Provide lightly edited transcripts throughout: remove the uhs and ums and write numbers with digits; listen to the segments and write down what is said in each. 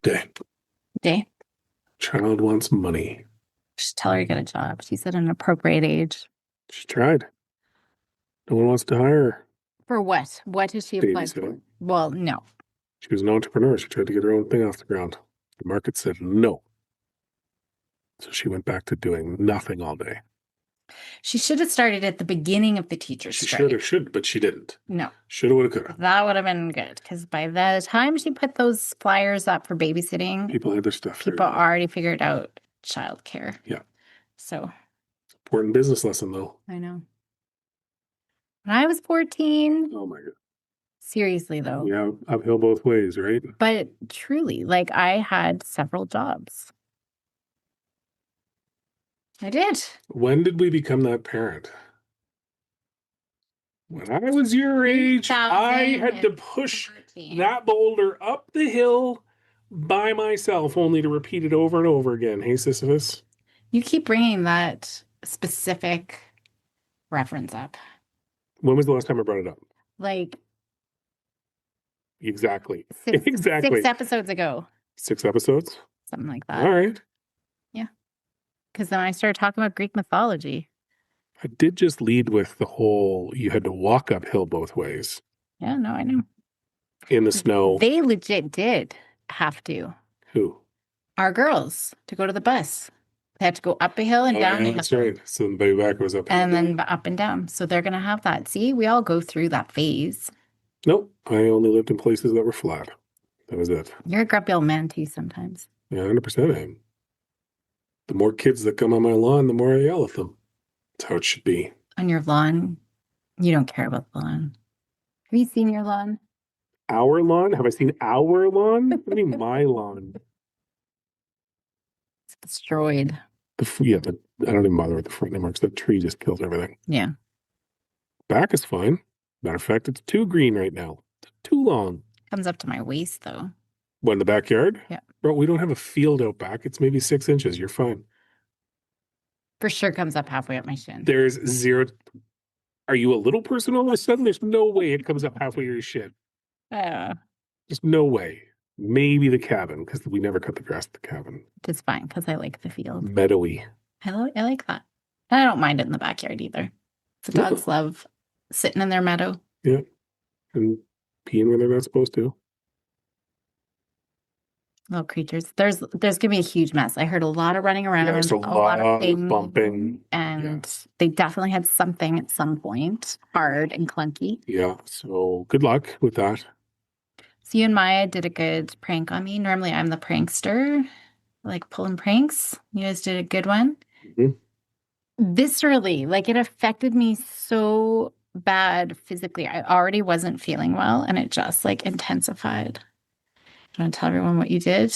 Good day. Day. Child wants money. Just tell her to get a job. She's at an appropriate age. She tried. No one wants to hire her. For what? What has she applied for? Babysitting. Well, no. She was an entrepreneur. She tried to get her own thing off the ground. The market said no. So she went back to doing nothing all day. She should have started at the beginning of the teacher's She strike. should, but she didn't. No. Shoulda, woulda, coulda. That would have been good because by the time she put those flyers up for babysitting, People had their stuff people figured out. already figured out childcare. Yeah. So Important business lesson, though. I know. When I was 14, Oh, my God. seriously though, Yeah, uphill both ways, right? but truly, like I had several jobs. I did. When did we become that parent? When I was your age, I had to push 2013. that boulder up the hill by myself, only to repeat it over and over again. Hey, Sisyphus. You keep bringing that specific reference up. When was the last time I brought it up? Like Exactly. six, Exactly. 6 episodes ago. 6 episodes? Something like that. All right. Yeah. Because then I started talking about Greek mythology. I did just lead with the whole you had to walk uphill both ways Yeah, no, I know. in the snow. They legit did have to. Who? Our girls to go to the bus. They had to go up a hill and Oh, down yeah, a that's hill. right. So the baby back was up. And then up and down. So they're going to have that. See, we all go through that phase. Nope. I only lived in places that were flat. That was it. You're a grumpy old man too sometimes. Yeah, 100% I am. The more kids that come on my lawn, the more I yell at them. That's how it should be. On your lawn, you don't care about the lawn. Have you seen your lawn? Our lawn? Have I seen our lawn? What do you mean my lawn? It's destroyed. Yeah, but I don't even bother with the front anymore because that tree just kills everything. Yeah. Back is fine. Matter of fact, it's too green right now. It's too long. Comes up to my waist though. What, in the backyard? Yeah. Bro, we don't have a field out back. It's maybe 6 inches. You're fine. For sure comes up halfway up my shin. There's zero. Are you a little person all of a sudden? There's no way it comes up halfway your shit. Just no way. Maybe the cabin, because we never cut the grass at the cabin. It's fine because I like the field. Meadowy. I like that. And I don't mind it in the backyard either. The Yeah. dogs love sitting in their meadow. Yeah. And peeing when they're not supposed to. Little creatures. There's gonna be a huge mess. I heard a lot of running around, There's a lot of of things, bumping. and they definitely had something at some point hard and clunky. Yeah. So good luck with that. So you and Maya did a good prank on me. Normally I'm the prankster, like pulling pranks. You guys did a good one. Mhm. Viscerally, like it affected me so bad physically. I already wasn't feeling well, and it just like intensified. Do you want to tell everyone what you did?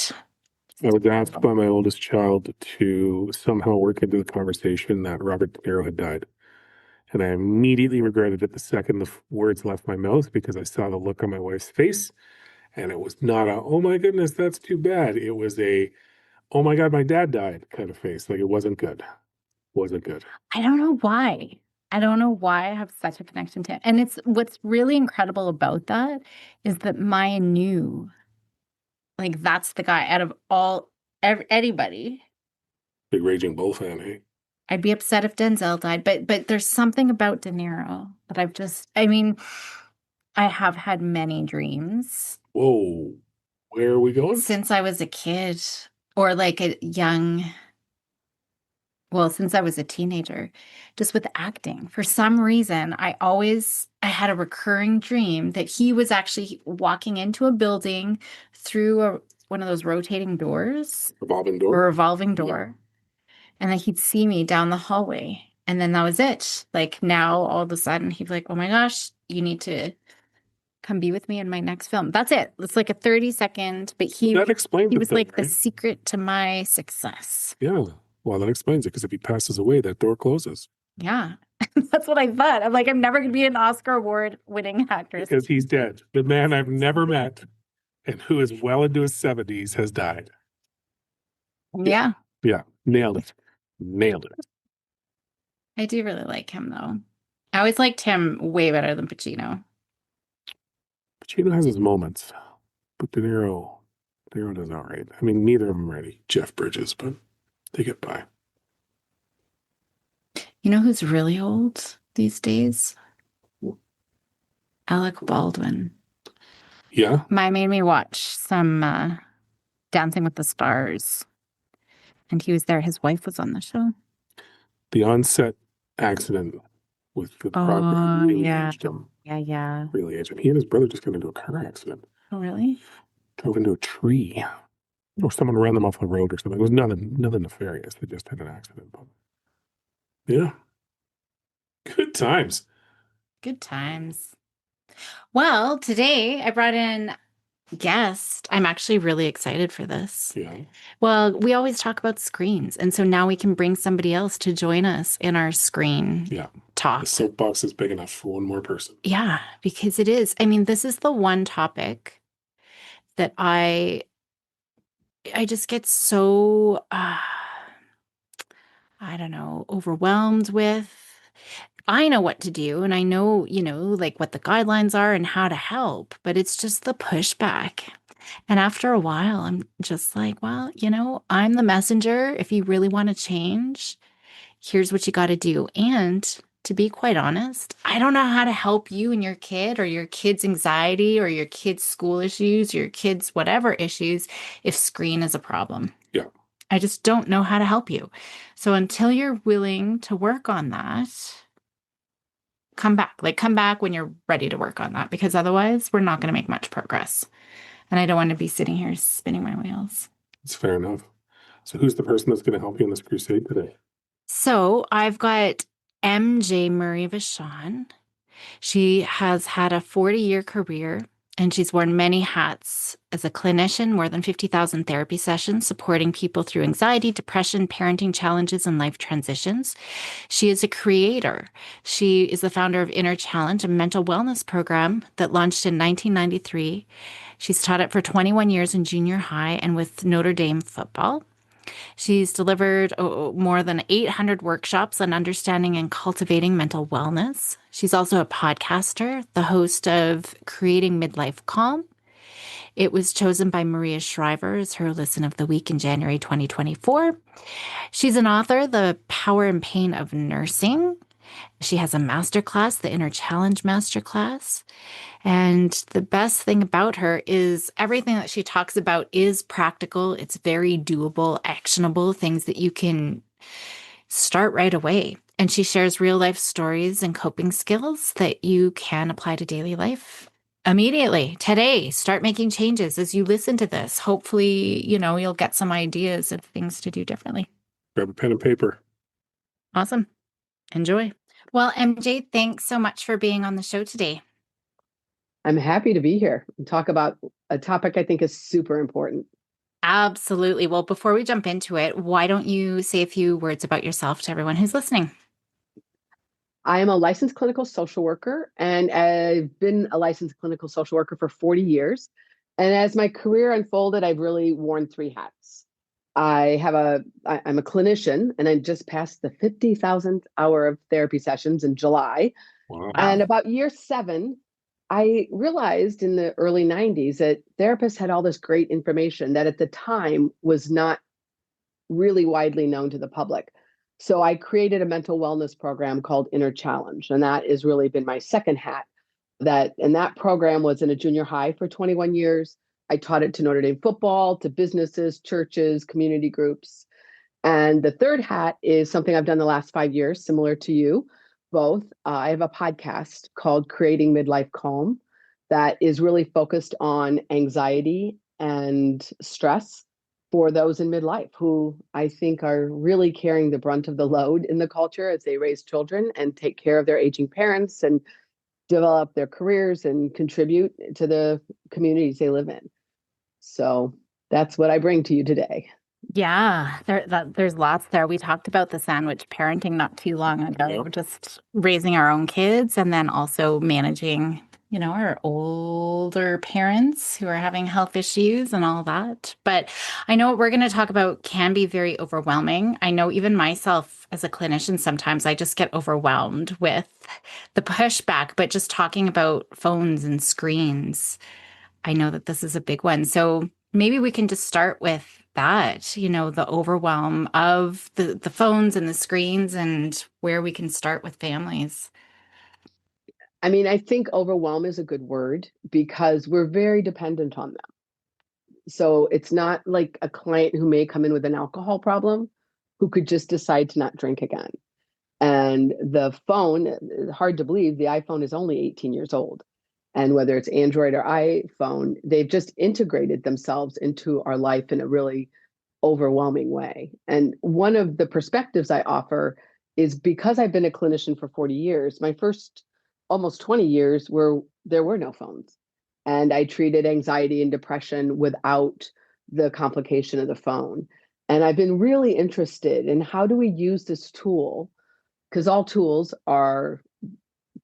I was asked by my oldest child to somehow work into the conversation that Robert De Niro had died. And I immediately regretted it the second the words left my mouth because I saw the look on my wife's face. And it was not a, oh my goodness, that's too bad. It was a, oh my God, my dad died kind of face. Like it wasn't good. Wasn't good. I don't know why. I don't know why I have such a connection to him. And it's what's really incredible about that is that Maya knew, like that's the guy out of anybody. Big Raging Bull fan, hey? I'd be upset if Denzel died, but there's something about De Niro that I mean, I have had many dreams Whoa. Where are we going? since I was a kid or like a young, well, since I was a teenager, just with acting. For some reason, I had a recurring dream that he was actually walking into a building through one of those rotating doors, Revolving a door. revolving door, and then he'd see me down the hallway. And then that was it. Like now, all of a sudden, he'd be like, oh my gosh, you need to come be with me in my next film. That's it. It's like a 30-second, but That explains he the was thing, like the right? secret to my success. Yeah. Well, that explains it because if he passes away, that door closes. Yeah. That's what I thought. I'm like, I'm never going to be an Oscar award winning actress. Because he's dead. The man I've never met and who is well into his 70s has died. Yeah. Yeah. Nailed it. Nailed it. I do really like him though. I always liked him way better than Pacino. Pacino has his moments. But De Niro, Niro does all right. I mean, neither of them are any Jeff Bridges, but they get by. You know who's really old these days? Alec Baldwin. Yeah, Made me watch some Dancing with the Stars, and he was there. His wife was on the show. the onset accident with the program Oh, really yeah. aged him. Yeah, yeah. Really aged him. He and his brother just got into a car accident. Oh, really? Drove into a tree. Or someone ran them off the road or something. It was nothing nefarious. They just had an accident. But yeah, good times. Good times. Well, today I brought in a guest. I'm actually really excited for this. Yeah, Well, we always talk about screens, and so now we can bring somebody else to join us in our screen yeah. talk. The soapbox is big enough for one more person. Yeah, because it is. I mean, this is the one topic that I just get so I don't know, overwhelmed with. I know what to do and I know, like what the guidelines are and how to help, but it's just the pushback. And after a while, I'm just like, well, I'm the messenger. If you really want to change, here's what you got to do. And to be quite honest, I don't know how to help you and your kid or your kid's anxiety or your kid's school issues, your kid's whatever issues, if screen is a problem. Yeah. I just don't know how to help you. So until you're willing to work on that, come back when you're ready to work on that, because otherwise we're not going to make much progress. And I don't want to be sitting here spinning my wheels. It's fair enough. So who's the person that's going to help you in this crusade today? So I've got MJ Murray Vachon. She has had a 40-year career and she's worn many hats as a clinician, more than 50,000 therapy sessions, supporting people through anxiety, depression, parenting challenges, and life transitions. She is a creator. She is the founder of Inner Challenge, a mental wellness program that launched in 1993. She's taught it for 21 years in junior high and with Notre Dame football. She's delivered more than 800 workshops on understanding and cultivating mental wellness. She's also a podcaster, the host of Creating Midlife Calm. It was chosen by Maria Shriver as her Listen of the Week in January 2024. She's an author, The Power and Pain of Nursing. She has a masterclass, the Inner Challenge Masterclass. And the best thing about her is everything that she talks about is practical. It's very doable, actionable things that you can start right away. And she shares real life stories and coping skills that you can apply to daily life immediately. Today, start making changes as you listen to this. Hopefully, you'll get some ideas of things to do differently. Grab a pen and paper. Awesome. Enjoy. Well, MJ, thanks so much for being on the show today. I'm happy to be here and talk about a topic I think is super important. Absolutely. Well, before we jump into it, why don't you say a few words about yourself to everyone who's listening? I am a licensed clinical social worker, and I've been a licensed clinical social worker for 40 years. And as my career unfolded, I've really worn three hats. I'm a clinician, and I just passed the 50,000th hour of therapy sessions in July. Wow. And about year 7, I realized in the early 90s that therapists had all this great information that at the time was not really widely known to the public. So I created a mental wellness program called Inner Challenge, and that has really been my second hat. And that program was in a junior high for 21 years. I taught it to Notre Dame football, to businesses, churches, community groups. And the third hat is something I've done the last 5 years, similar to you both. I have a podcast called Creating Midlife Calm that is really focused on anxiety and stress for those in midlife who I think are really carrying the brunt of the load in the culture as they raise children and take care of their aging parents and develop their careers and contribute to the communities they live in. So that's what I bring to you today. Yeah, there's lots there. We talked about the sandwich parenting not too long ago, just raising our own kids and then also managing, our older parents who are having health issues and all that. But I know what we're going to talk about can be very overwhelming. I know even myself as a clinician, sometimes I just get overwhelmed with the pushback, but just talking about phones and screens, I know that this is a big one. So maybe we can just start with that, the overwhelm of the phones and the screens and where we can start with families. I mean, I think overwhelm is a good word because we're very dependent on them. So it's not like a client who may come in with an alcohol problem who could just decide to not drink again. And the phone, hard to believe, the iPhone is only 18 years old. And whether it's Android or iPhone, they've just integrated themselves into our life in a really overwhelming way. And one of the perspectives I offer is because I've been a clinician for 40 years, my first almost 20 years there were no phones. And I treated anxiety and depression without the complication of the phone. And I've been really interested in how do we use this tool, because all tools are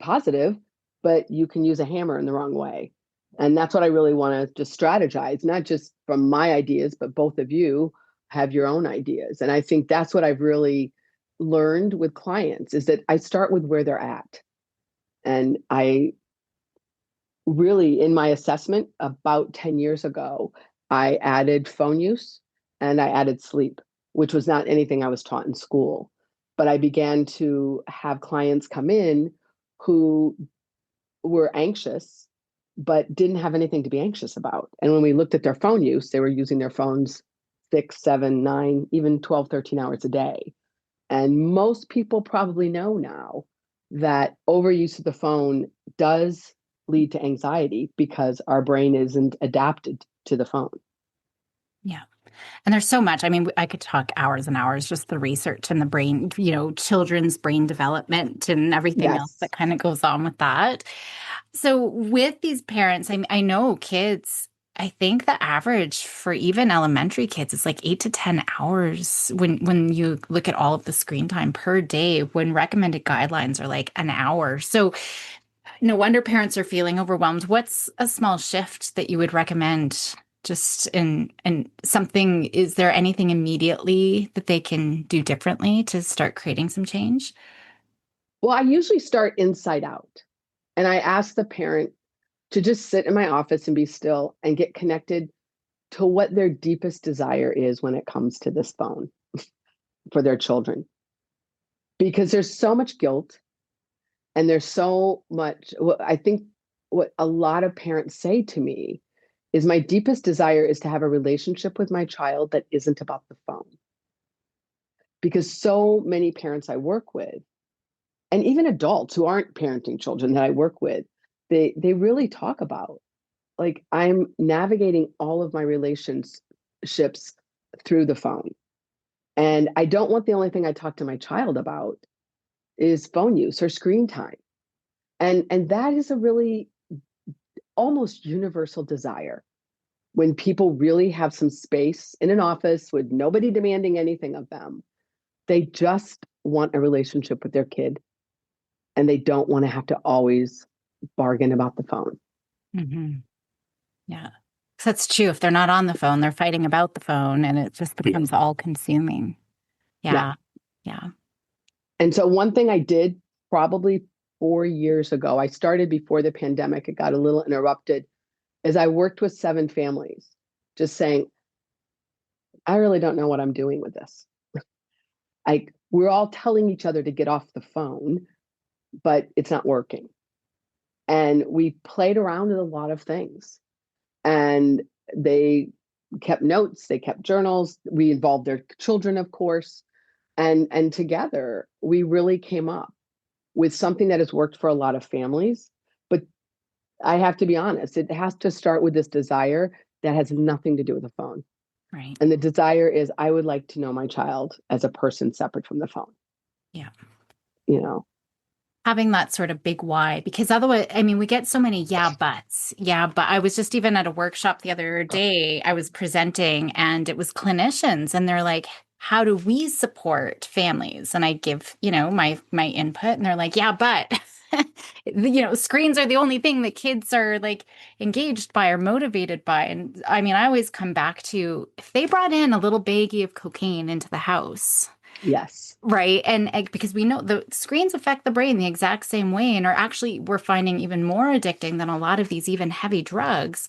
positive, but you can use a hammer in the wrong way. And that's what I really want to just strategize, not just from my ideas, but both of you have your own ideas. And I think that's what I've really learned with clients is that I start with where they're at. And I really, in my assessment about 10 years ago, I added phone use and I added sleep, which was not anything I was taught in school. But I began to have clients come in who were anxious, but didn't have anything to be anxious about. And when we looked at their phone use, they were using their phones 6, 7, 9, even 12, 13 hours a day. And most people probably know now that overuse of the phone does lead to anxiety because our brain isn't adapted to the phone. Yeah. And there's so much. I mean, I could talk hours and hours, just the research and the brain, children's brain development and everything else that kind of goes on with that. So with these parents, I know kids, I think the average for even elementary kids is like 8 to 10 hours when you look at all of the screen time per day, when recommended guidelines are like an hour. So no wonder parents are feeling overwhelmed. What's a small shift that you would recommend just in something? Is there anything immediately that they can do differently to start creating some change? Well, I usually start inside out. And I ask the parent to just sit in my office and be still and get connected to what their deepest desire is when it comes to this phone for their children. Because there's so much guilt and there's so much, I think what a lot of parents say to me is my deepest desire is to have a relationship with my child that isn't about the phone. Because so many parents I work with, and even adults who aren't parenting children that I work with, they really talk about, like, I'm navigating all of my relationships through the phone. And I don't want the only thing I talk to my child about is phone use or screen time. And that is a really almost universal desire when people really have some space in an office with nobody demanding anything of them. They just want a relationship with their kid and they don't want to have to always bargain about the phone. Mm-hmm. Yeah. So that's true. If they're not on the phone, they're fighting about the phone and it just becomes all consuming. Yeah. Yeah. And so one thing I did probably 4 years ago, I started before the pandemic, it got a little interrupted, is I worked with 7 families, just saying, I really don't know what I'm doing with this. We're all telling each other to get off the phone, but it's not working. And we played around with a lot of things. And they kept notes, they kept journals. We involved their children, of course. And together, we really came up with something that has worked for a lot of families. But I have to be honest, it has to start with this desire that has nothing to do with the phone. Right. And the desire is, I would like to know my child as a person separate from the phone. Yeah. Having that sort of big why, because otherwise, I mean, we get so many buts. Yeah, but I was just even at a workshop the other day, I was presenting and it was clinicians and they're like, how do we support families? And I give, my input and they're like, yeah, but screens are the only thing that kids are like engaged by or motivated by. And I mean, I always come back to if they brought in a little baggie of cocaine into the house. Yes. Right. And because we know the screens affect the brain the exact same way and are actually, we're finding even more addicting than a lot of these even heavy drugs.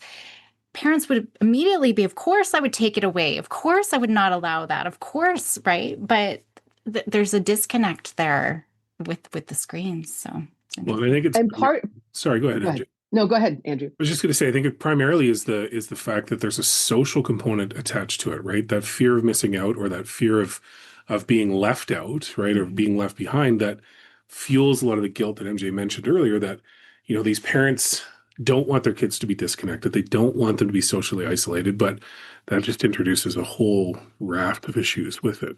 parents would immediately be, of course I would take it away. Of course I would not allow that. Of course, right? But there's a disconnect there with the screens. So it's Well, and I think it's And sorry, go ahead, go Andrew. ahead. No, go ahead, Andrew. I was just going to say, I think it primarily is the fact that there's a social component attached to it, right? That fear of missing out, or that fear of being left out, right, or being left behind, that fuels a lot of the guilt that MJ mentioned earlier. That these parents don't want their kids to be disconnected. They don't want them to be socially isolated, but that just introduces a whole raft of issues with it.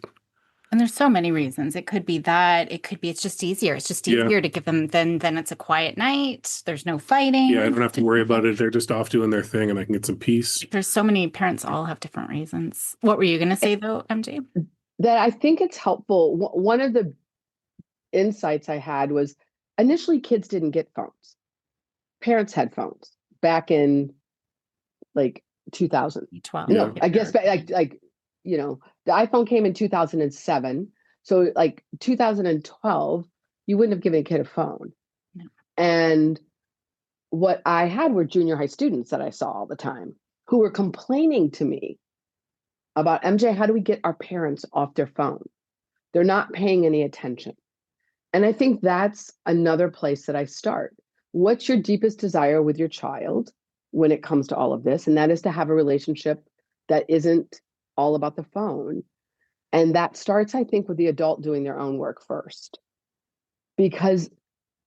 And there's so many reasons. It could be that. It could be it's just easier. It's just Yeah. easier to give them then it's a quiet night. There's no fighting. Yeah, I don't have to worry about it. They're just off doing their thing, and I can get some peace. There's so many parents all have different reasons. What were you going to say though, MJ? That I think it's helpful. One of the insights I had was initially kids didn't get phones. Parents had phones back in like 2000. 12. No, I guess the iPhone came in 2007. So like 2012, you wouldn't have given a kid a phone. No. And what I had were junior high students that I saw all the time who were complaining to me about, MJ, how do we get our parents off their phone? They're not paying any attention. And I think that's another place that I start. What's your deepest desire with your child when it comes to all of this? And that is to have a relationship that isn't all about the phone. And that starts, I think, with the adult doing their own work first. Because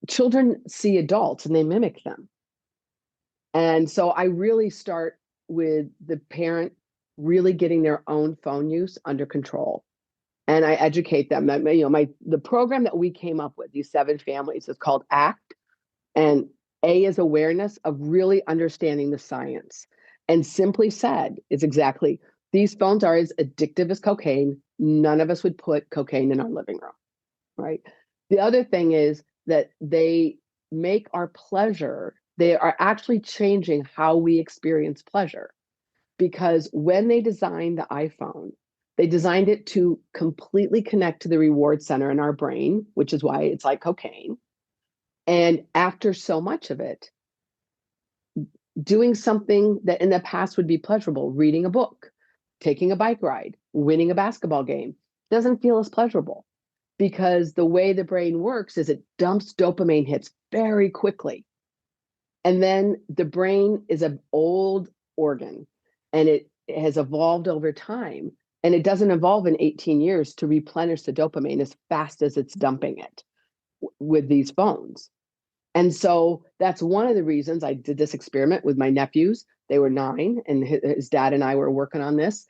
children see adults and they mimic them. And so I really start with the parent really getting their own phone use under control. And I educate them that, the program that we came up with, these 7 families, is called ACT. And A is awareness of really understanding the science. And simply said, it's exactly, these phones are as addictive as cocaine. None of us would put cocaine in our living room, right? The other thing is that they make our pleasure, they are actually changing how we experience pleasure. Because when they designed the iPhone, they designed it to completely connect to the reward center in our brain, which is why it's like cocaine. And after so much of it, doing something that in the past would be pleasurable, reading a book, taking a bike ride, winning a basketball game, doesn't feel as pleasurable, because the way the brain works is it dumps dopamine hits very quickly. And then the brain is an old organ, and it has evolved over time. And it doesn't evolve in 18 years to replenish the dopamine as fast as it's dumping it with these phones. And so that's one of the reasons I did this experiment with my nephews. They were 9, and his dad and I were working on this.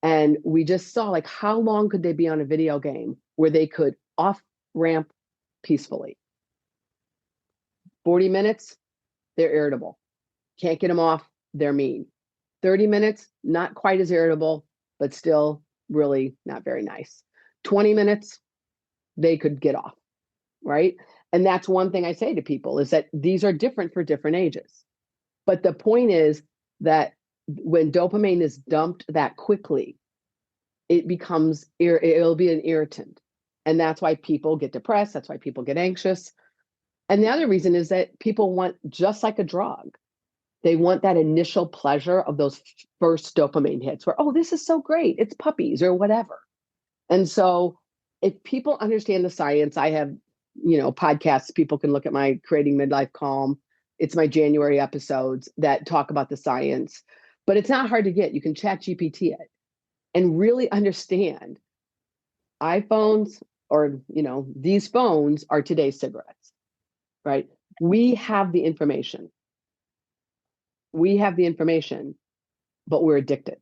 And we just saw, like, how long could they be on a video game where they could off ramp peacefully? 40 minutes, they're irritable. Can't get them off, they're mean. 30 minutes, not quite as irritable, but still really not very nice. 20 minutes, they could get off, right? And that's one thing I say to people, is that these are different for different ages. But the point is that when dopamine is dumped that quickly, it becomes, it'll be an irritant. And that's why people get depressed. That's why people get anxious. And the other reason is that people want, just like a drug, they want that initial pleasure of those first dopamine hits where, oh, this is so great, it's puppies or whatever. And so if people understand the science, I have, podcasts, people can look at my Creating Midlife Calm. It's my January episodes that talk about the science, but it's not hard to get. You can chat GPT it and really understand iPhones, or, these phones are today's cigarettes, right? We have the information. But we're addicted.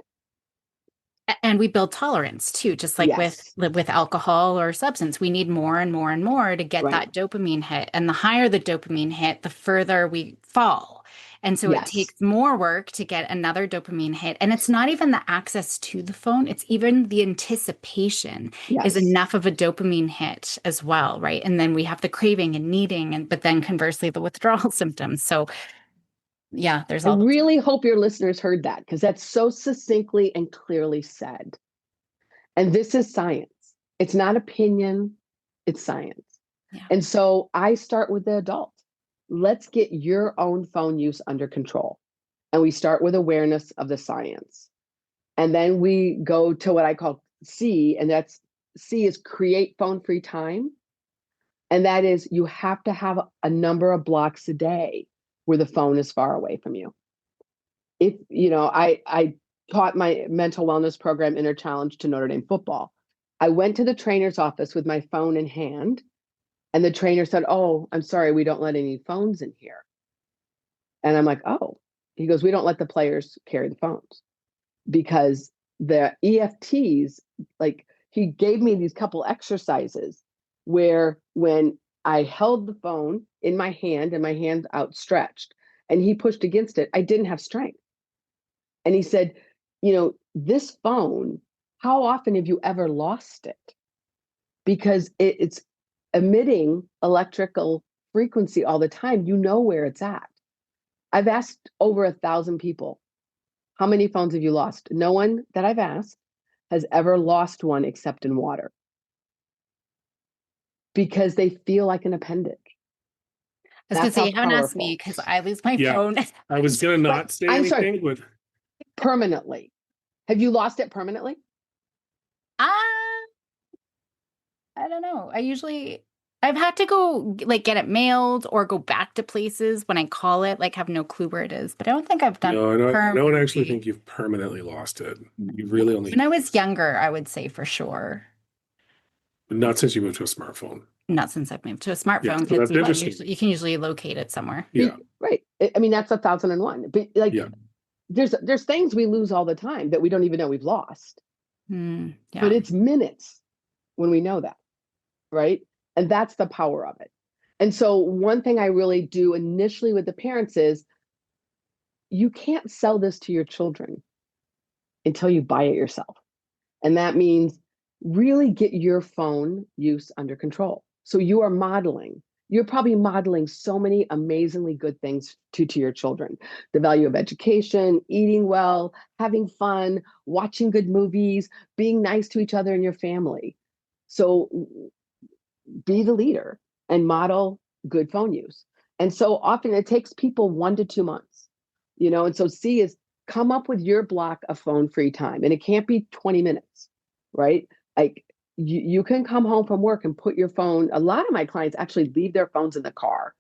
And we build tolerance too, just like Yes. with alcohol or substance. We need more and more and more to get Right. that dopamine hit. And the higher the dopamine hit, the further we fall. And so Yes. it takes more work to get another dopamine hit. And it's not even the access to the phone. It's even the anticipation is enough of a dopamine hit as well, right? And then we have the craving and needing, but then conversely, the withdrawal symptoms. So yeah, there's I all. really hope your listeners heard that, because that's so succinctly and clearly said. And this is science. It's not opinion, it's science. Yeah. And so I start with the adult. Let's get your own phone use under control. And we start with awareness of the science. And then we go to what I call C, and that's C is create phone-free time. And that is you have to have a number of blocks a day where the phone is far away from you. If, I taught my mental wellness program Inner Challenge to Notre Dame football. I went to the trainer's office with my phone in hand, and the trainer said, "Oh, I'm sorry, we don't let any phones in here." And I'm like, "Oh." He goes, "We don't let the players carry the phones." Because the EFTs, like he gave me these couple exercises where when I held the phone in my hand and my hand outstretched and he pushed against it, I didn't have strength. And he said, this phone, how often have you ever lost it? Because it's emitting electrical frequency all the time. You know where it's at. I've asked over 1,000 people, how many phones have you lost? No one that I've asked has ever lost one except in water because they feel like an appendage. I was going to That's say, how you haven't asked me powerful. because I lose my Yeah. phone. I was gonna not say I'm sorry. anything, but Permanently. Have you lost it permanently? I don't know. I've had to go like get it mailed or go back to places when I call it, like have no clue where it is. But I don't think I've done no, I don't actually permanently. think you've permanently lost it. You really only When I was younger, I would say for sure. not since you moved to a smartphone. Not since I've moved to a Yeah, smartphone so that's because interesting. you can usually locate it somewhere. Yeah, Right. I mean, that's 1,001. But like, yeah. there's things we lose all the time that we don't even know we've lost. Yeah. But it's minutes when we know that, right? And that's the power of it. And so one thing I really do initially with the parents is you can't sell this to your children until you buy it yourself. And that means really get your phone use under control. So you are modeling. You're probably modeling so many amazingly good things to your children. The value of education, eating well, having fun, watching good movies, being nice to each other and your family. So be the leader and model good phone use. And so often it takes people 1 to 2 months, and so C is come up with your block of phone free time. And it can't be 20 minutes, right? Like you can come home from work and put your phone. A lot of my clients actually leave their phones in the car.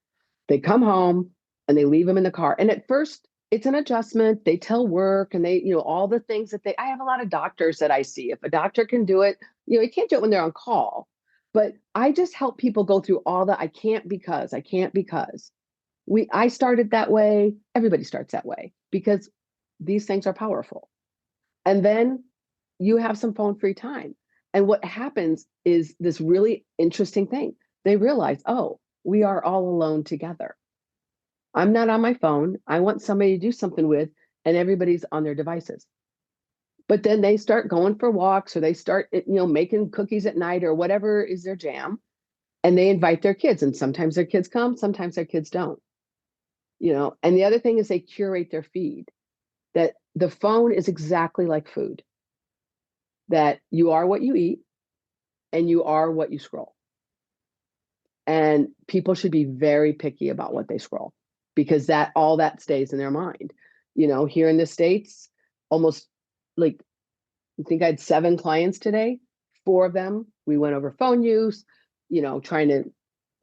They come home and they leave them in the car. And at first, it's an adjustment. They tell work and they, all the things that I have a lot of doctors that I see. If a doctor can do it, you can't do it when they're on call. But I just help people go through all the I can't because. I started that way. Everybody starts that way because these things are powerful. And then you have some phone free time. And what happens is this really interesting thing. They realize, oh, we are all alone together. I'm not on my phone. I want somebody to do something with, and everybody's on their devices. But then they start going for walks or they start, making cookies at night or whatever is their jam. And they invite their kids. And sometimes their kids come, sometimes their kids don't. And the other thing is they curate their feed, that the phone is exactly like food, that you are what you eat and you are what you scroll. And people should be very picky about what they scroll because all that stays in their mind. Here in the States, almost like I think I had 7 clients today. 4 of them, we went over phone use, trying to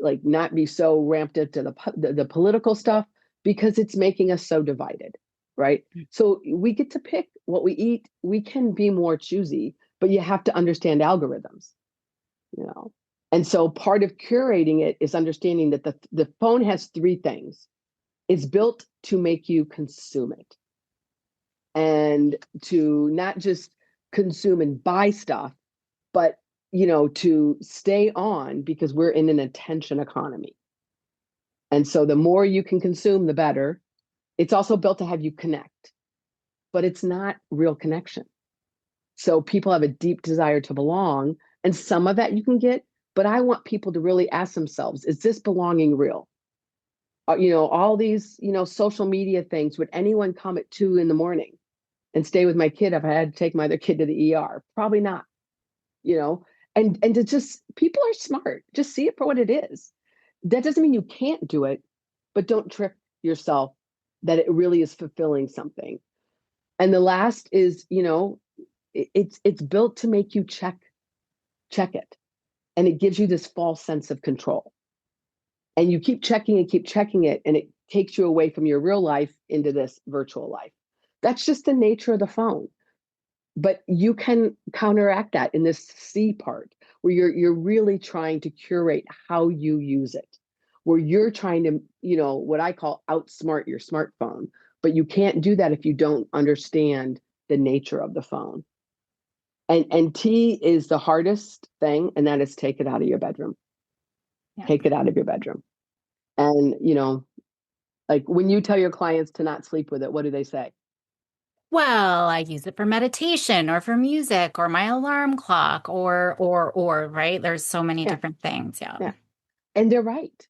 like not be so ramped up to the political stuff because it's making us so divided, right? So we get to pick what we eat. We can be more choosy, but you have to understand algorithms, And so part of curating it is understanding that the phone has 3 things. It's built to make you consume it and to not just consume and buy stuff, but to stay on because we're in an attention economy. And so the more you can consume, the better. It's also built to have you connect, but it's not real connection. So people have a deep desire to belong, and some of that you can get, but I want people to really ask themselves, is this belonging real? All these, social media things, would anyone come at 2 a.m. and stay with my kid if I had to take my other kid to the ER? Probably not, and to just, people are smart. Just see it for what it is. That doesn't mean you can't do it, but don't trick yourself that it really is fulfilling something. And the last is, it's built to make you check it. And it gives you this false sense of control. And you keep checking it, and it takes you away from your real life into this virtual life. That's just the nature of the phone. But you can counteract that in this C part, where you're really trying to curate how you use it, where you're trying to, what I call outsmart your smartphone. But you can't do that if you don't understand the nature of the phone. And T is the hardest thing, and that is take it out of your bedroom. Yeah. Take it out of your bedroom. And, like when you tell your clients to not sleep with it, what do they say? Well, I use it for meditation or for music or my alarm clock or, right? There's so many Yeah. different things. Yeah. Yeah. And they're right.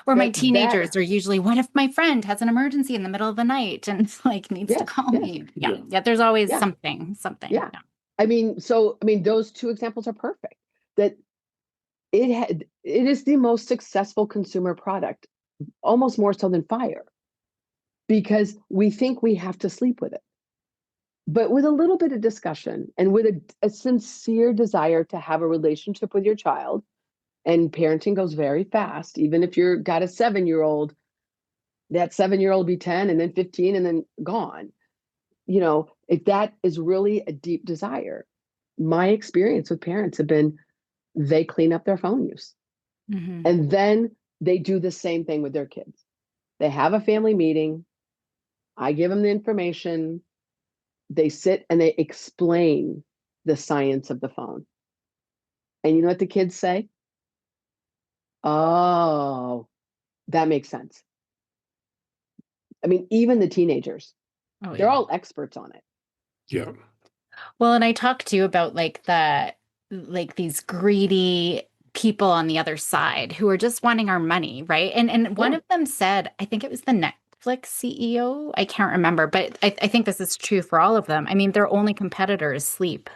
Or my That- teenagers are usually, what if my friend has an emergency in the middle of the night and like needs to Yes, call yes. me? Yeah. Yeah. Yeah. There's always Yeah. something. Yeah. I mean, those two examples are perfect. That it is the most successful consumer product, almost more so than fire, because we think we have to sleep with it. But with a little bit of discussion and with a sincere desire to have a relationship with your child, and parenting goes very fast, even if you've got a 7-year-old, that 7-year-old be 10 and then 15 and then gone. If that is really a deep desire, my experience with parents have been they clean up their phone use. Mm-hmm. And then they do the same thing with their kids. They have a family meeting. I give them the information. They sit and they explain the science of the phone. And you know what the kids say? Oh, that makes sense. I mean, even the teenagers, Oh, they're yeah. all experts on it. Yeah. Well, and I talked to you about like these greedy people on the other side who are just wanting our money, right? And one Yeah. of them said, I think it was the Netflix CEO, I can't remember, but I think this is true for all of them. I mean, their only competitor is sleep.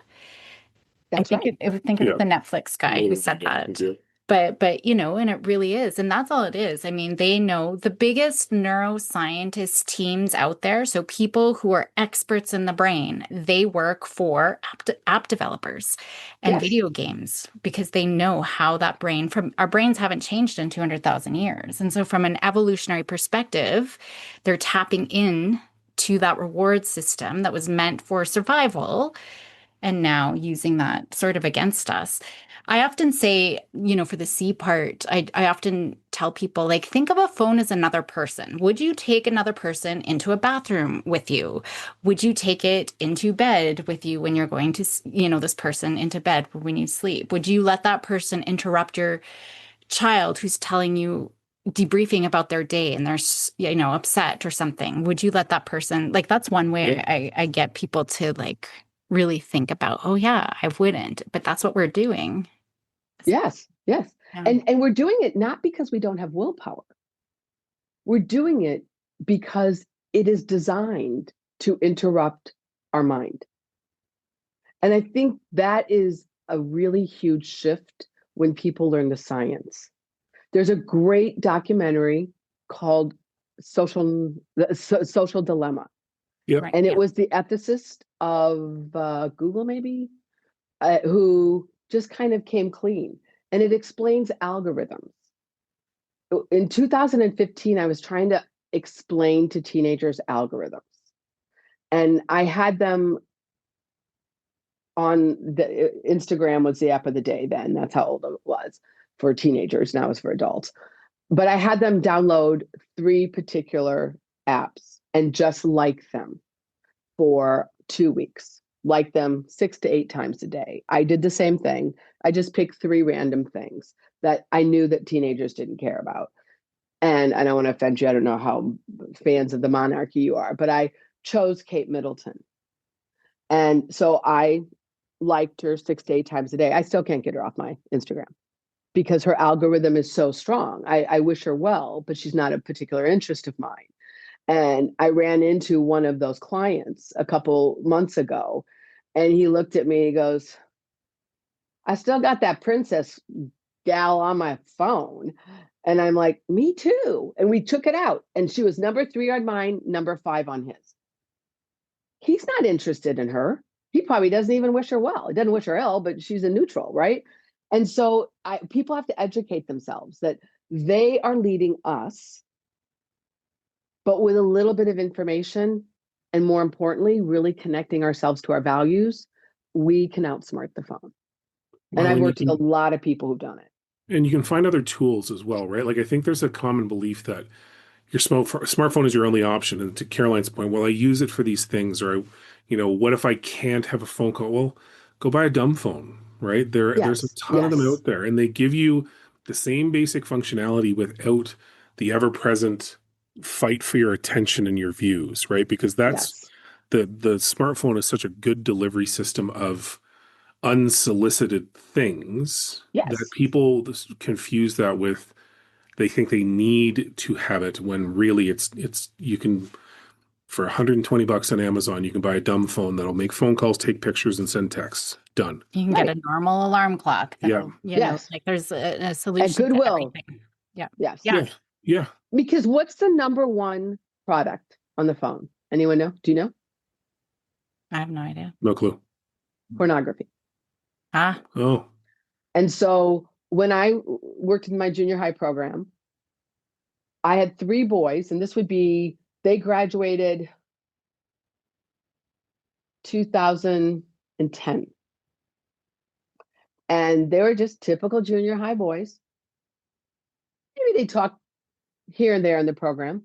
That's right. I think it was the Netflix guy who said that. Yeah. But and it really is. And that's all it is. I mean, they know the biggest neuroscientist teams out there. So people who are experts in the brain, they work for app developers and Yes. video games because they know how that our brains haven't changed in 200,000 years. And so from an evolutionary perspective, they're tapping in to that reward system that was meant for survival and now using that sort of against us. I often say, for the C part, I often tell people, like, think of a phone as another person. Would you take another person into a bathroom with you? Would you take it into bed with you when you're going to, this person into bed when you sleep? Would you let that person interrupt your child who's telling you, debriefing about their day and they're, upset or something? Would you let that person, like, that's one way I get people to like really think about, oh yeah, I wouldn't, but that's what we're doing. Yes. Yes. Yeah. And we're doing it not because we don't have willpower. We're doing it because it is designed to interrupt our mind. And I think that is a really huge shift when people learn the science. There's a great documentary called Social Dilemma. Yeah. Right. And it Yeah. was the ethicist of Google, maybe, who just kind of came clean. And it explains algorithms. In 2015, I was trying to explain to teenagers algorithms. And I had them on the Instagram was the app of the day then. That's how old it was for teenagers. Now it's for adults. But I had them download 3 particular apps and just like them for 2 weeks. Like them 6 to 8 times a day. I did the same thing. I just picked 3 random things that I knew that teenagers didn't care about. And I don't want to offend you. I don't know how fans of the monarchy you are, but I chose Kate Middleton. And so I liked her 6 to 8 times a day. I still can't get her off my Instagram because her algorithm is so strong. I wish her well, but she's not a particular interest of mine. And I ran into one of those clients a couple months ago, and he looked at me, he goes, I still got that princess gal on my phone. And I'm like, me too. And we took it out. And she was number 3 on mine, number 5 on his. He's not interested in her. He probably doesn't even wish her well. He doesn't wish her ill, but she's a neutral, right? And so people have to educate themselves that they are leading us, but with a little bit of information, and more importantly, really connecting ourselves to our values, we can outsmart the phone. And I've worked with a lot of people who've done it. And you can find other tools as well, right? Like I think there's a common belief that your smartphone is your only option. And to Caroline's point, well, I use it for these things, or what if I can't have a phone call? Well, go buy a dumb phone, right? There's a ton of them out there, and they give you the same basic functionality without the ever-present fight for your attention and your views, right? Because that's the smartphone is such a good delivery system of unsolicited things that people confuse that with, they think they need to have it, when really it's you can, for $120 on Amazon, you can buy a dumb phone that'll make phone calls, take pictures, and send texts. Done. You can get a normal alarm clock. Yeah. Like there's a solution. At Goodwill. To everything. Yeah. Yes. Yeah. Yeah. Because what's the number one product on the phone? Anyone know? Do you know? I have no idea. No clue. Pornography. Oh. And so when I worked in my junior high program, I had 3 boys, and they graduated 2010. And they were just typical junior high boys. Maybe they talk here and there in the program,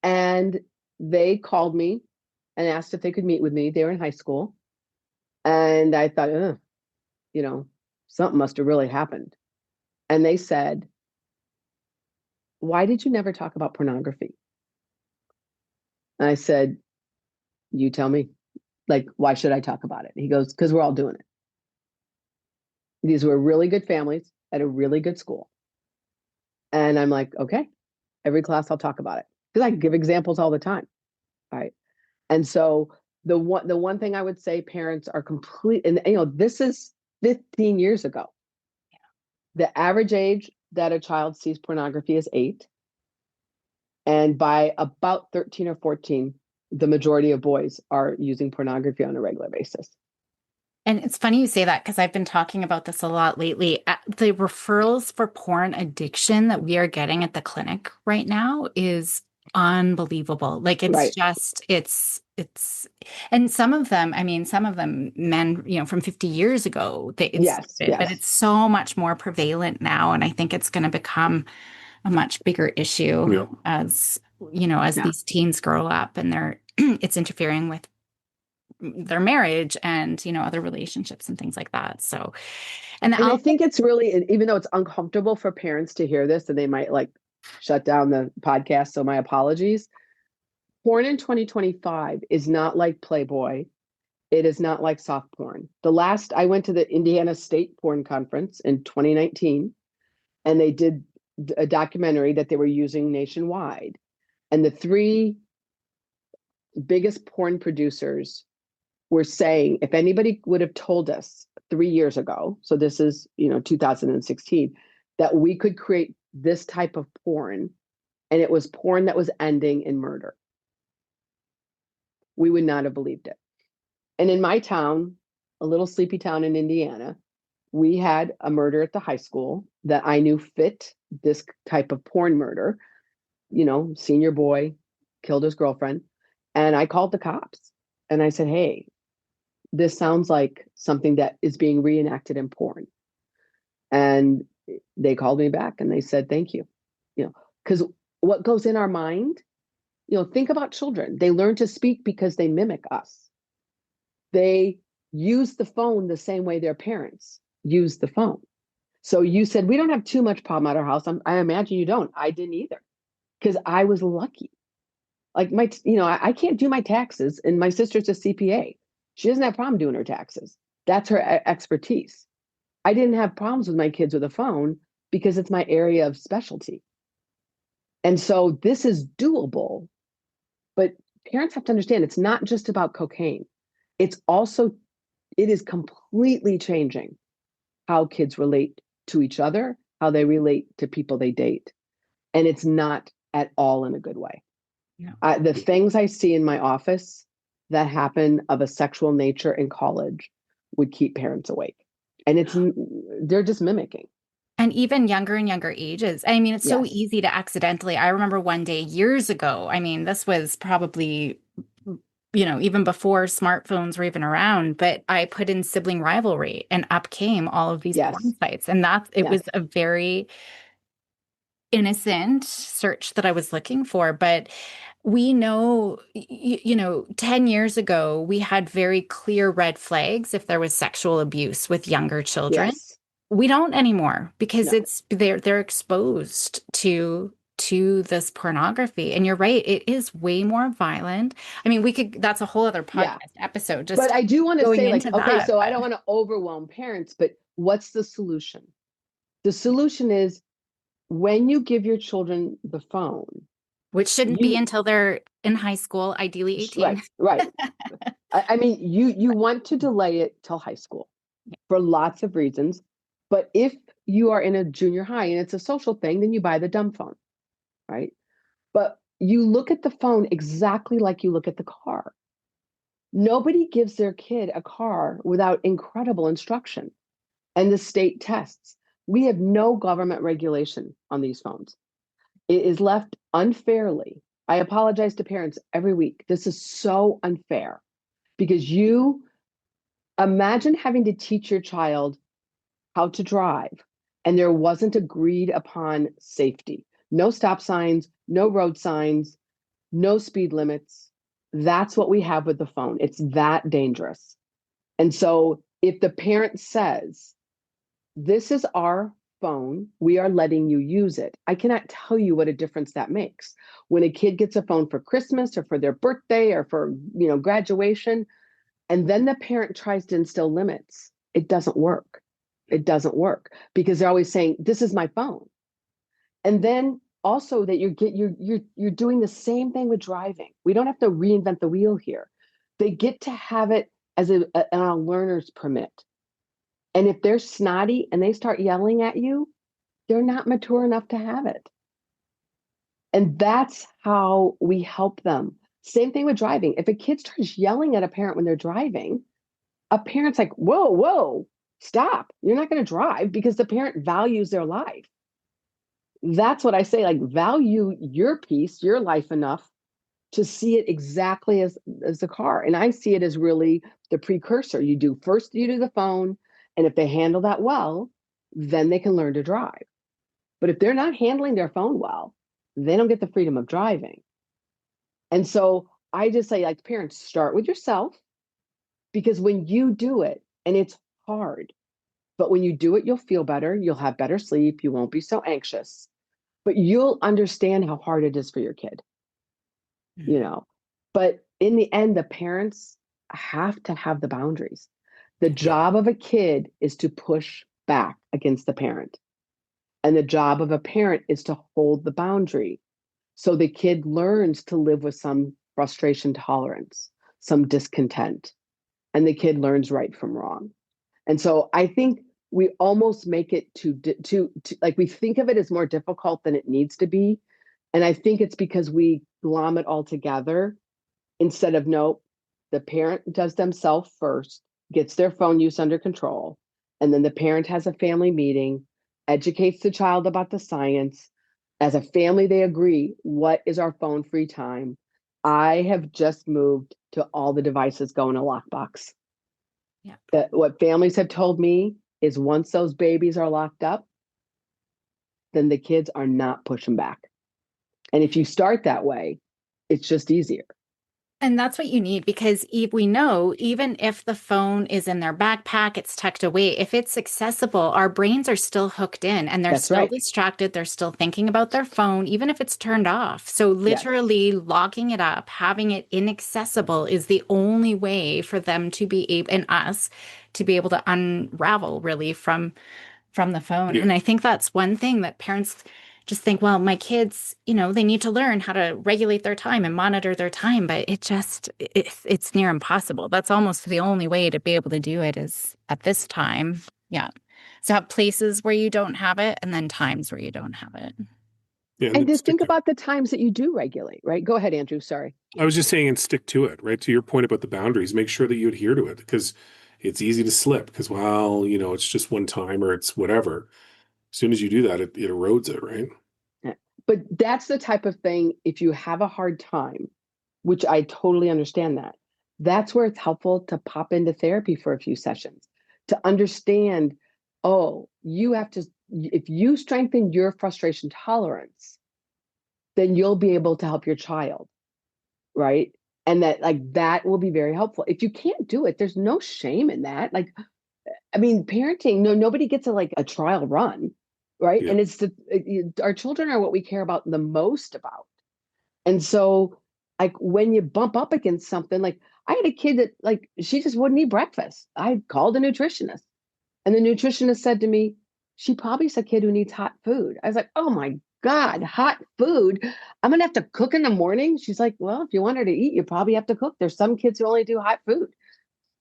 and they called me and asked if they could meet with me. They were in high school. And I thought, something must have really happened. And they said, why did you never talk about pornography? And I said, you tell me. Like, why should I talk about it? He goes, because we're all doing it. These were really good families at a really good school. And I'm like, okay, every class I'll talk about it. Because I give examples all the time. Right. And so the one thing I would say, parents are complete, and this is 15 years ago. Yeah. The average age that a child sees pornography is 8. And by about 13 or 14, the majority of boys are using pornography on a regular basis. And it's funny you say that, because I've been talking about this a lot lately. The referrals for porn addiction that we are getting at the clinic right now is unbelievable. Like it's just, it's, and some of them men, from 50 years ago, but it's so much more prevalent now. And I think it's going to become a much bigger issue as these teens grow up, and it's interfering with their marriage and, other relationships and things like that. So, and I think it's really, even though it's uncomfortable for parents to hear this, and they might shut down the podcast. So my apologies. Porn in 2025 is not like Playboy. It is not like soft porn. I went to the Indiana State Porn Conference in 2019, and they did a documentary that they were using nationwide. And the 3 biggest porn producers were saying, if anybody would have told us 3 years ago, so this is, 2016, that we could create this type of porn, and it was porn that was ending in murder, we would not have believed it. And in my town, a little sleepy town in Indiana, we had a murder at the high school that I knew fit this type of porn murder. Senior boy killed his girlfriend. And I called the cops and I said, hey, this sounds like something that is being reenacted in porn. And they called me back and they said, thank you. Because what goes in our mind, think about children. They learn to speak because they mimic us. They use the phone the same way their parents use the phone. So you said, we don't have too much problem at our house. I imagine you don't. I didn't either, because I was lucky. Like I can't do my taxes, and my sister's a CPA. She doesn't have a problem doing her taxes. That's her expertise. I didn't have problems with my kids with a phone because it's my area of specialty. And so this is doable, but parents have to understand it's not just about cocaine. It is completely changing how kids relate to each other, how they relate to people they date. And it's not at all in a good way. Yeah. The things I see in my office that happen of a sexual nature in college would keep parents awake. And they're just mimicking. And even younger and younger ages. I mean, it's so Yes. easy to accidentally. I remember one day years ago, I mean, this was probably, even before smartphones were even around, but I put in sibling rivalry and up came all of these porn Yes. sites. And it Yes. was a very innocent search that I was looking for. But we know, 10 years ago, we had very clear red flags if there was sexual abuse with younger children. Yes. We don't anymore because No. they're exposed to this pornography. And you're right, it is way more violent. I mean, that's a whole other Yeah. podcast episode, just But I do want to going say, like, into okay, that. so I don't want to overwhelm parents, but what's the solution? The solution is when you give your children the phone, Which shouldn't be until they're in high school, ideally 18. right. I mean, you want to delay it till high school for lots of reasons. But if you are in a junior high and it's a social thing, then you buy the dumb phone, right? But you look at the phone exactly like you look at the car. Nobody gives their kid a car without incredible instruction and the state tests. We have no government regulation on these phones. It is left unfairly. I apologize to parents every week. This is so unfair because you imagine having to teach your child how to drive and there wasn't agreed upon safety. No stop signs, no road signs, no speed limits. That's what we have with the phone. It's that dangerous. And so if the parent says, this is our phone, we are letting you use it, I cannot tell you what a difference that makes. When a kid gets a phone for Christmas or for their birthday or for, graduation, and then the parent tries to instill limits, it doesn't work. It doesn't work because they're always saying, this is my phone. And then also that you're doing the same thing with driving. We don't have to reinvent the wheel here. They get to have it as a learner's permit. And if they're snotty and they start yelling at you, they're not mature enough to have it. And that's how we help them. Same thing with driving. If a kid starts yelling at a parent when they're driving, a parent's like, whoa, stop. You're not going to drive because the parent values their life. That's what I say, like value your peace, your life enough to see it exactly as the car. And I see it as really the precursor. You do the phone. And if they handle that well, then they can learn to drive. But if they're not handling their phone well, they don't get the freedom of driving. And so I just say, like, parents, start with yourself because when you do it, and it's hard, but when you do it, you'll feel better. You'll have better sleep. You won't be so anxious, but you'll understand how hard it is for your kid, But in the end, the parents have to have the boundaries. The job of a kid is to push back against the parent. And the job of a parent is to hold the boundary. So the kid learns to live with some frustration tolerance, some discontent, and the kid learns right from wrong. And so I think we almost make it to like we think of it as more difficult than it needs to be. And I think it's because we glom it all together instead of no, the parent does themselves first, gets their phone use under control, and then the parent has a family meeting, educates the child about the science. As a family, they agree, what is our phone free time? I have just moved to all the devices go in a lockbox. Yeah. What families have told me is once those babies are locked up, then the kids are not pushing back. And if you start that way, it's just easier. And that's what you need because we know even if the phone is in their backpack, it's tucked away, if it's accessible, our brains are still hooked in and they're still distracted. They're still thinking about their phone, even if it's turned off. So literally locking it up, having it inaccessible is the only way for them to be able, and us to be able to unravel really from the phone. Yeah. And I think that's one thing that parents just think, well, my kids, they need to learn how to regulate their time and monitor their time, but it's near impossible. That's almost the only way to be able to do it is at this time. Yeah. So have places where you don't have it and then times where you don't have it. Yeah, And to stick think to- about the times that you do regulate, right? Go ahead, Andrew. Sorry. I was just saying, and stick to it, right? To your point about the boundaries, make sure that you adhere to it because it's easy to slip because, well, it's just one time or it's whatever. As soon as you do that, it erodes it, right? Yeah. But that's the type of thing, if you have a hard time, which I totally understand that's where it's helpful to pop into therapy for a few sessions to understand, oh, if you strengthen your frustration tolerance, then you'll be able to help your child, right? And that will be very helpful. If you can't do it, there's no shame in that. I mean, parenting, nobody gets a trial run, right? Yeah. And our children are what we care about the most about. And so, when you bump up against something, I had a kid that she just wouldn't eat breakfast. I called a nutritionist, and the nutritionist said to me, "She probably is a kid who needs hot food." I was like, "Oh my God, hot food! I'm gonna have to cook in the morning." She's like, "Well, if you want her to eat, you probably have to cook. There's some kids who only do hot food."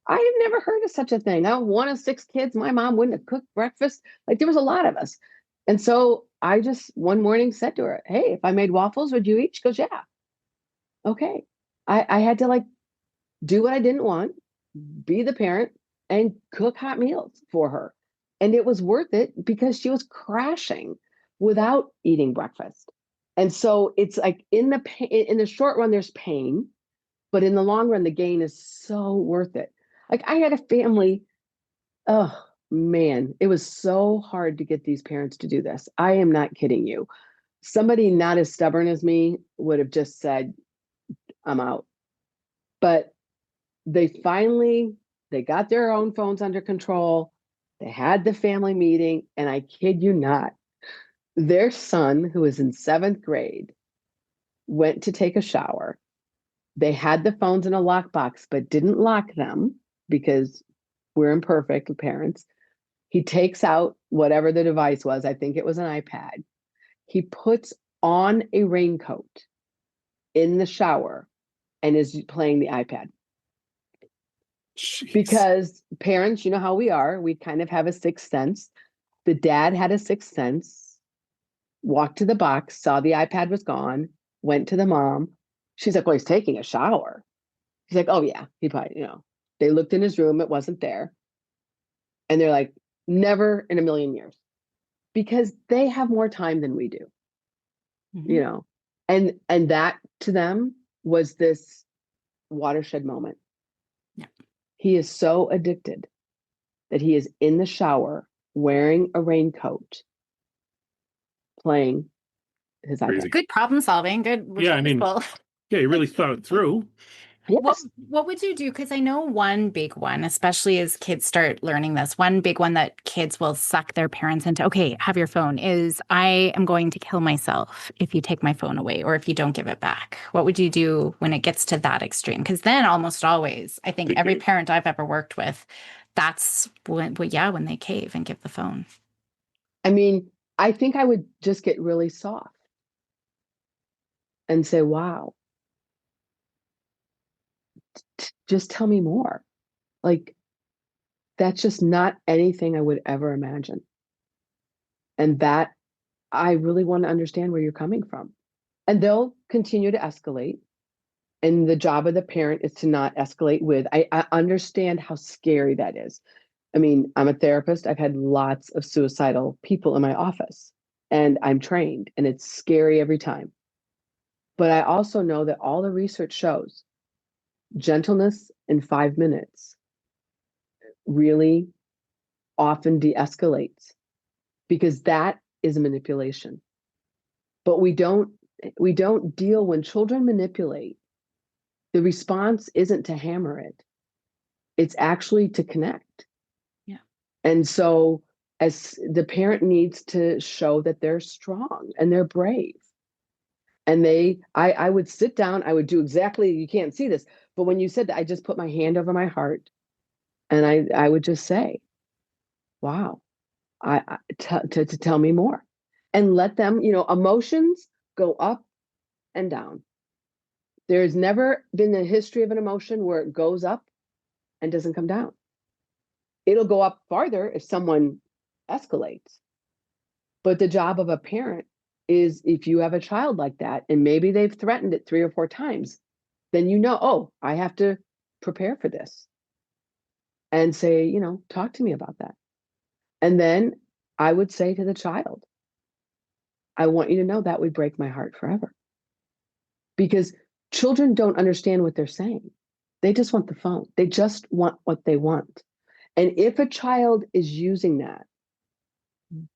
I had never heard of such a thing. I'm one of 6 kids. My mom wouldn't have cooked breakfast. There was a lot of us. And so I just one morning said to her, "Hey, if I made waffles, would you eat?" She goes, "Yeah." Okay. I had to do what I didn't want, be the parent, and cook hot meals for her. And it was worth it because she was crashing without eating breakfast. And so it's in the short run, there's pain, but in the long run, the gain is so worth it. I had a family, oh man, it was so hard to get these parents to do this. I am not kidding you. Somebody not as stubborn as me would have just said, "I'm out." But they got their own phones under control. They had the family meeting, and I kid you not, their son, who was in 7th grade, went to take a shower. They had the phones in a lockbox, but didn't lock them because we're imperfect parents. He takes out whatever the device was. I think it was an iPad. He puts on a raincoat in the shower and is playing the iPad. Jeez. Because parents, you know how we are, we kind of have a sixth sense. The dad had a sixth sense, walked to the box, saw the iPad was gone, went to the mom. She's like, "Well, he's taking a shower." He's like, "Oh yeah, he probably, they looked in his room, it wasn't there." And they're like, "Never in a million years." Because they have more time than we do, Mhm. and that to them was this watershed moment. Yeah. He is so addicted that he is in the shower wearing a raincoat playing his Crazy. iPad. Good problem solving. Good. Yeah, I mean, resourceful. yeah, you really thought it through. Yes. What would you do? Because I know one big one, especially as kids start learning this, one big one that kids will suck their parents into, okay, have your phone, is I am going to kill myself if you take my phone away or if you don't give it back. What would you do when it gets to that extreme? Because then almost always, I think They every cave. parent I've ever worked with, that's when they cave and give the phone. I mean, I think I would just get really soft and say, "Wow, just tell me more." That's just not anything I would ever imagine. And that I really want to understand where you're coming from. And they'll continue to escalate. And the job of the parent is to not escalate with. I understand how scary that is. I mean, I'm a therapist. I've had lots of suicidal people in my office, and I'm trained, and it's scary every time. But I also know that all the research shows gentleness in 5 minutes really often de-escalates because that is manipulation. But we don't deal when children manipulate. The response isn't to hammer it. It's actually to connect. Yeah. And so as the parent needs to show that they're strong and they're brave. And I would sit down, I would do exactly, you can't see this, but when you said that, I just put my hand over my heart and I would just say, "Wow, to tell me more." And let them, emotions go up and down. There's never been the history of an emotion where it goes up and doesn't come down. It'll go up farther if someone escalates. But the job of a parent is, if you have a child like that, and maybe they've threatened it 3 or 4 times, then oh, I have to prepare for this and say, talk to me about that. And then I would say to the child, I want you to know that would break my heart forever. Because children don't understand what they're saying. They just want the phone. They just want what they want. And if a child is using that,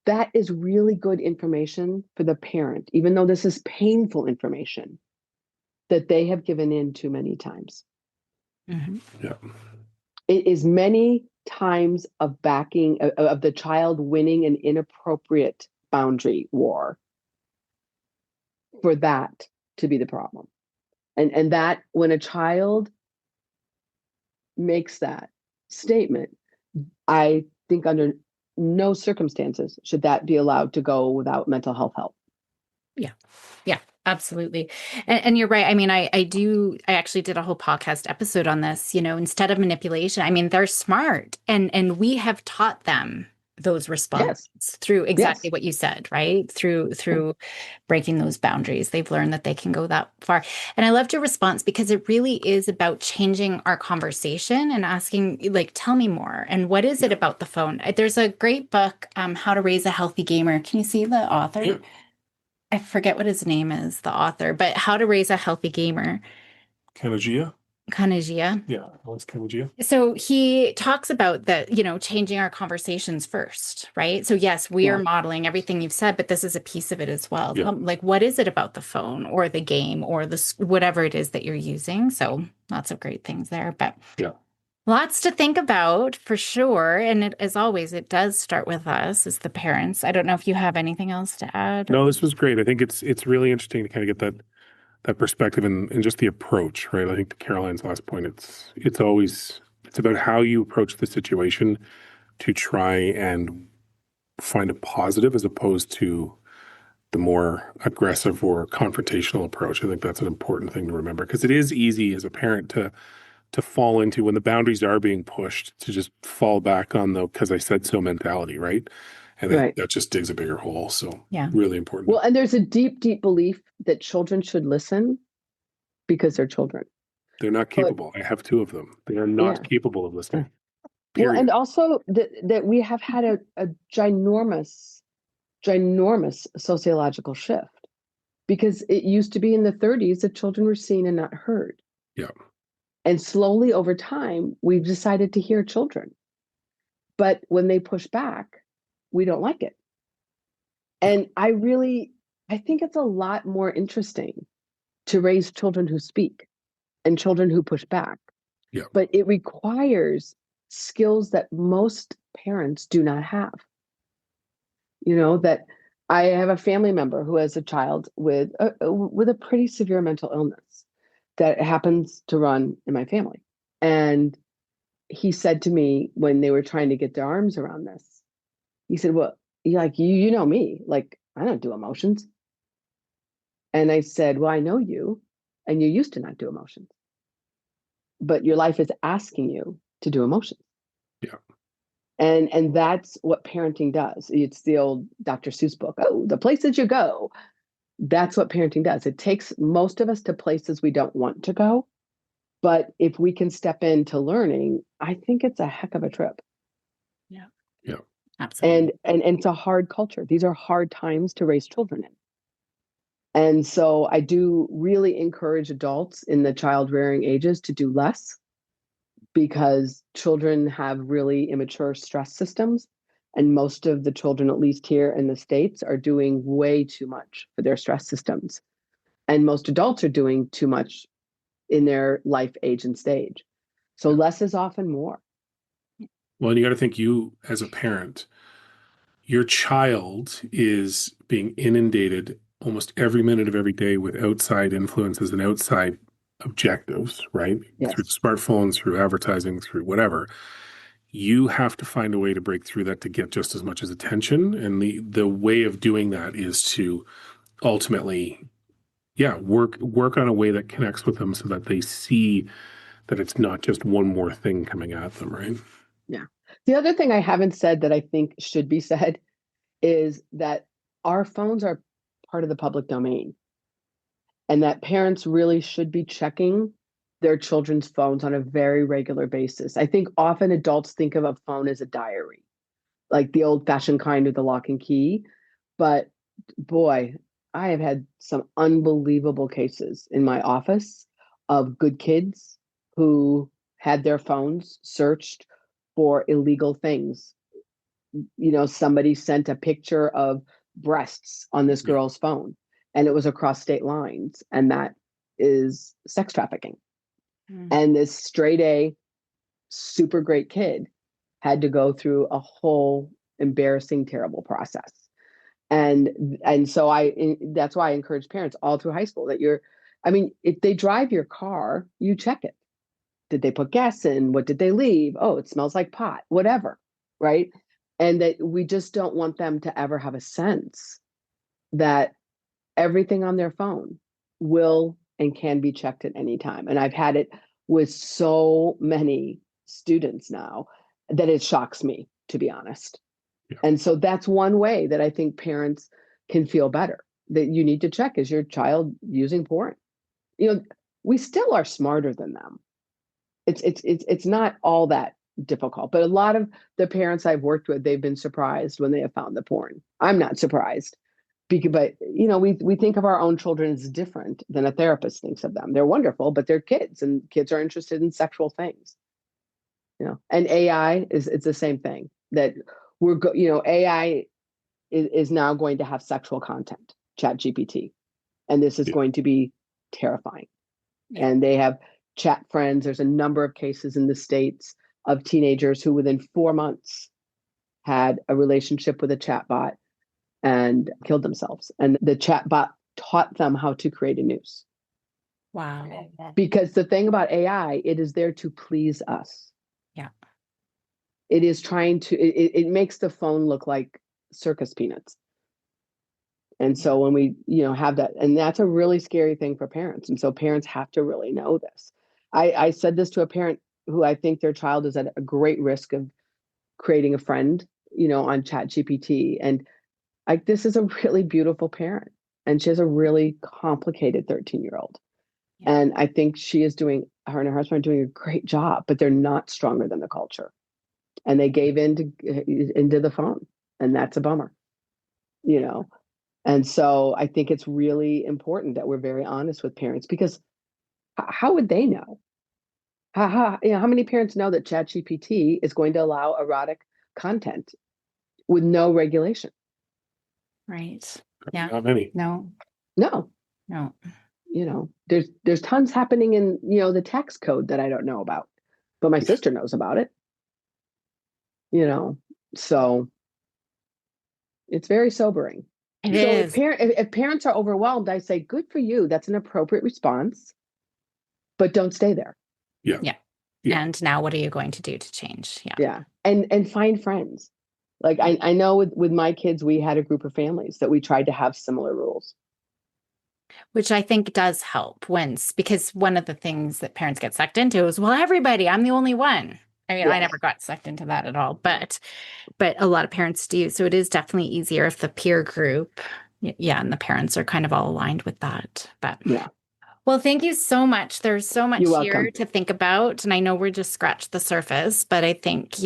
that is really good information for the parent, even though this is painful information that they have given in too many times. Mhm. Yeah. It is many times of backing of the child winning an inappropriate boundary war for that to be the problem. And that when a child makes that statement, I think under no circumstances should that be allowed to go without mental health help. Yeah, absolutely. And you're right. I mean, I actually did a whole podcast episode on this, instead of manipulation. I mean, they're smart and we have taught them those responses through exactly what you said, right? Through breaking those boundaries. They've learned that they can go that far. And I loved your response because it really is about changing our conversation and asking, like, tell me more. And what is it about the phone? There's a great book, How to Raise a Healthy Gamer. Can you see the author? Yeah. I forget what his name is, the author, but How to Raise a Healthy Gamer. Kanajia? Kanajia. Yeah, Alex Kanajia. So he talks about that, changing our conversations first, right? So yes, we are modeling everything you've said, but this is a piece of it as well. Yeah. Like, what is it about the phone or the game or whatever it is that you're using? So lots of great things there, but lots to think about for sure. And as always, it does start with us as the parents. I don't know if you have anything else to add. No, this was great. I think it's really interesting to kind of get that perspective and just the approach, right? I think to Caroline's last point, it's about how you approach the situation to try and find a positive as opposed to the more aggressive or confrontational approach. I think that's an important thing to remember because it is easy as a parent to fall into when the boundaries are being pushed to just fall back on the because I said so mentality, right? And that just digs a bigger hole. So really important. Well, and there's a deep, deep belief that children should listen because they're children. They're not capable. I have 2 of them. They are not capable of listening. Period. Well, and also that we have had a ginormous sociological shift because it used to be in the 30s that children were seen and not heard. Yeah. And slowly over time, we've decided to hear children. But when they push back, we don't like it. And I think it's a lot more interesting to raise children who speak and children who push back. Yeah. But it requires skills that most parents do not have. That I have a family member who has a child with a pretty severe mental illness that happens to run in my family. And he said to me when they were trying to get their arms around this, he said, well, you know me, like, I don't do emotions. And I said, well, I know you, and you used to not do emotions. But your life is asking you to do emotions. Yeah. And that's what parenting does. It's the old Dr. Seuss book. Oh, the places you go. That's what parenting does. It takes most of us to places we don't want to go. But if we can step into learning, I think it's a heck of a trip. Yeah. Yeah. Absolutely. And it's a hard culture. These are hard times to raise children in. And so I do really encourage adults in the child rearing ages to do less because children have really immature stress systems. And most of the children, at least here in the States, are doing way too much for their stress systems. And most adults are doing too much in their life, age, and stage. So less is often more. Well, and you got to think you, as a parent, your child is being inundated almost every minute of every day with outside influences and outside objectives, right? Yes. Through smartphones, through advertising, through whatever. You have to find a way to break through that to get just as much as attention. And the way of doing that is to ultimately, work on a way that connects with them so that they see that it's not just one more thing coming at them, right? Yeah. The other thing I haven't said that I think should be said is that our phones are part of the public domain, and that parents really should be checking their children's phones on a very regular basis. I think often adults think of a phone as a diary, like the old fashioned kind with the lock and key. But boy, I have had some unbelievable cases in my office of good kids who had their phones searched for illegal things. Somebody sent a picture of breasts on this girl's phone, and it was across state lines, and that is sex trafficking. And this straight A, super great kid had to go through a whole embarrassing, terrible process. And so that's why I encourage parents all through high school that if they drive your car, you check it. Did they put gas in? What did they leave? Oh, it smells like pot, whatever. Right. And that we just don't want them to ever have a sense that everything on their phone will and can be checked at any time. And I've had it with so many students now that it shocks me, to be honest. Yeah. And so that's one way that I think parents can feel better, that you need to check, is your child using porn? We still are smarter than them. It's not all that difficult, but a lot of the parents I've worked with, they've been surprised when they have found the porn. I'm not surprised. But we think of our own children as different than a therapist thinks of them. They're wonderful, but they're kids, and kids are interested in sexual things. And AI it's the same thing, that AI is now going to have sexual content, Chat GPT, and this is going to be terrifying. Yeah. And they have chat friends. There's a number of cases in the States of teenagers who within 4 months had a relationship with a chat bot and killed themselves. And the chat bot taught them how to create a noose. Wow. Because the thing about AI, it is there to please us. Yeah. It is trying to, it makes the phone look like circus peanuts. And so when we, have that, and that's a really scary thing for parents. And so parents have to really know this. I said this to a parent who I think their child is at a great risk of creating a friend, on Chat GPT. And this is a really beautiful parent, and she has a really complicated 13-year-old. Yeah. And I think her and her husband are doing a great job, but they're not stronger than the culture. And they gave into the phone, and that's a bummer, And so I think it's really important that we're very honest with parents, because how would they know? How many parents know that ChatGPT is going to allow erotic content with no regulation? Right. Yeah. Not many. No. There's tons happening in, the tax code that I don't know about, but my sister knows about it. So it's very sobering. It is. If parents are overwhelmed, I say, good for you. That's an appropriate response, but don't stay there. Yeah. And now what are you going to do to change? Yeah. And find friends. Like I know with my kids, we had a group of families that we tried to have similar rules. Which I think does help because one of the things that parents get sucked into is, well, everybody, I'm the only one. I mean, I never got sucked into that at all, but a lot of parents do. So it is definitely easier if the peer group, and the parents are kind of all aligned with that. But yeah. Well, thank you so much. There's so much here to think about. And I know we're just scratched the surface, but I think,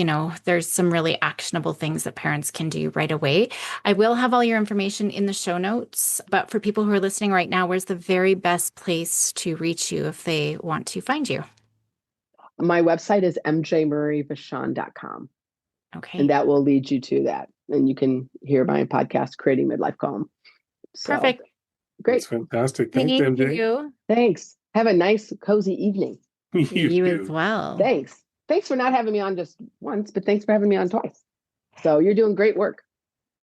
there's some really actionable things that parents can do right away. I will have all your information in the show notes, but for people who are listening right now, where's the very best place to reach you if they want to find you? My website is mjmurrayvachon.com. Okay. And that will lead you to that. And you can hear my podcast, Creating Midlife Calm. So, perfect. Great. That's fantastic. Thanks, MJ. You. Thanks. Have a nice, cozy evening. You as well. Thanks for not having me on just once, but thanks for having me on twice. So you're doing great work.